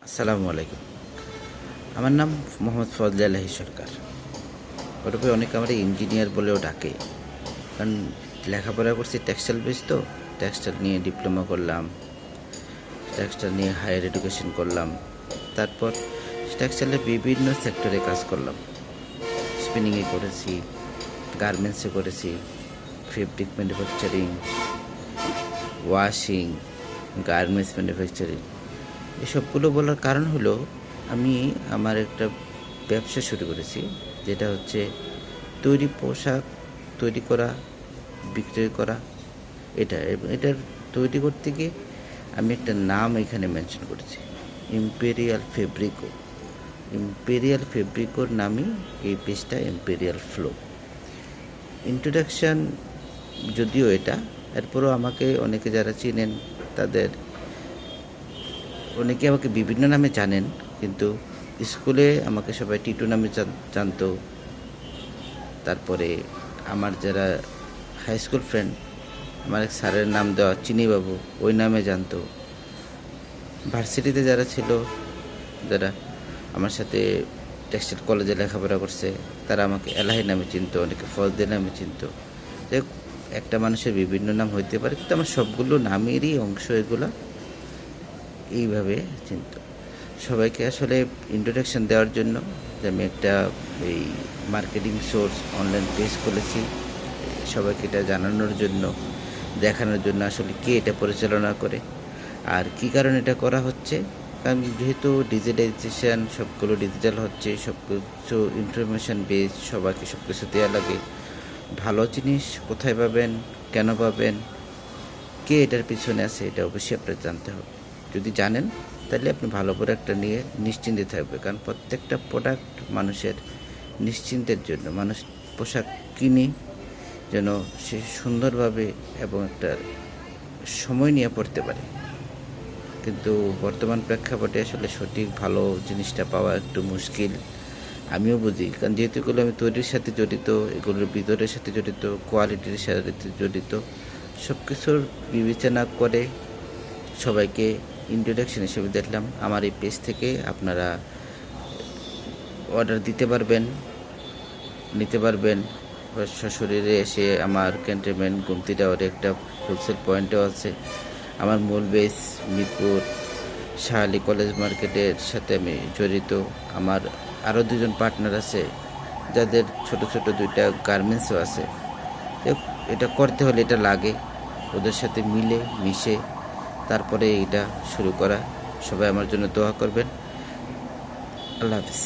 আসসালামু আলাইকুম। আমার নাম মোহাম্মদ ফজলে আলাহি সরকার। ওরূপে অনেকে আমার ইঞ্জিনিয়ার বলেও ডাকে, কারণ লেখাপড়া করছি টেক্সটাইল বেস, তো টেক্সটাইল নিয়ে ডিপ্লোমা করলাম, টেক্সটাইল নিয়ে হায়ার এডুকেশন করলাম, তারপর টেক্সটাইলের বিভিন্ন সেক্টরে কাজ করলাম। স্পিনিংয়ে করেছি, গার্মেন্টসে করেছি, fabric manufacturing, washing, garments manufacturing. এসবগুলো বলার কারণ হলো, আমি আমার একটা ব্যবসা শুরু করেছি, যেটা হচ্ছে তৈরি পোশাক তৈরি করা, বিক্রয় করা। এটার তৈরি করতে গিয়ে আমি একটা নাম এখানে মেনশন করেছি, ইম্পেরিয়াল ফেব্রিকো। ইম্পেরিয়াল ফেব্রিকোর নামই এই পেজটা, ইম্পেরিয়াল ফ্লো। ইন্ট্রোডাকশান যদিও এটা, এরপরও আমাকে অনেকে যারা চিনেন, তাদের অনেকে আমাকে বিভিন্ন নামে জানেন, কিন্তু স্কুলে আমাকে সবাই টিটু নামে জানতো। তারপরে আমার যারা হাই স্কুল ফ্রেন্ড, আমার এক স্যারের নাম দেওয়া চিনিবাবু, ওই নামে জানতো। ভার্সিটিতে যারা ছিল, যারা আমার সাথে টেক্সটাইল কলেজে লেখাপড়া করছে, তারা আমাকে এলাহি নামে চিনতো, অনেকে ফজদে নামে চিনতো। যে একটা মানুষের বিভিন্ন নাম হইতে পারে, কিন্তু আমার সবগুলো নামেরই অংশ এগুলো, এইভাবে চিনত। সবাইকে আসলে ইন্ট্রোডাকশান দেওয়ার জন্য যে আমি একটা এই মার্কেটিং সোর্স অনলাইন পেজ খুলেছি, সবাইকে এটা জানানোর জন্য, দেখানোর জন্য আসলে কে এটা পরিচালনা করে আর কী কারণে এটা করা হচ্ছে। কারণ যেহেতু ডিজিটাইজেশান, সবগুলো ডিজিটাল হচ্ছে, সব কিছু ইনফরমেশান বেস, সবাইকে সব কিছু দেওয়া লাগে। ভালো জিনিস কোথায় পাবেন, কেন পাবেন, কে এটার পিছনে আছে, এটা অবশ্যই আপনার জানতে হবে। যদি জানেন, তাহলে আপনি ভালো প্রোডাক্টটা নিয়ে নিশ্চিন্তে থাকবে। কারণ প্রত্যেকটা প্রোডাক্ট মানুষের নিশ্চিন্তের জন্য, মানুষ পোশাক কিনে যেন সে সুন্দরভাবে এবং একটা সময় নিয়ে পড়তে পারে। কিন্তু বর্তমান প্রেক্ষাপটে আসলে সঠিক ভালো জিনিসটা পাওয়া একটু মুশকিল, আমিও বুঝি। কারণ যেহেতু এগুলো আমি তৈরির সাথে জড়িত, এগুলোর ভিতরের সাথে জড়িত, কোয়ালিটির সাথে জড়িত, সব কিছুর বিবেচনা করে সবাইকে ইন্ট্রোডাকশন হিসেবে দেখলাম। আমার এই পেজ থেকে আপনারা অর্ডার দিতে পারবেন, নিতে পারবেন। সশরীরে এসে আমার ক্যান্টনমেন্ট গুমতি টাওয়ারে একটা হোলসেল পয়েন্টও আছে। আমার মূল বেস মিরপুর শাহালি কলেজ মার্কেটের সাথে আমি জড়িত। আমার আরও দুজন পার্টনার আছে, যাদের ছোট ছোট দুইটা গার্মেন্টসও আছে। এটা করতে হলে এটা লাগে, ওদের সাথে মিলে মিশে তারপরে এটা শুরু করা। সবাই আমার জন্য দোয়া করবেন। আল্লাহ হাফিজ।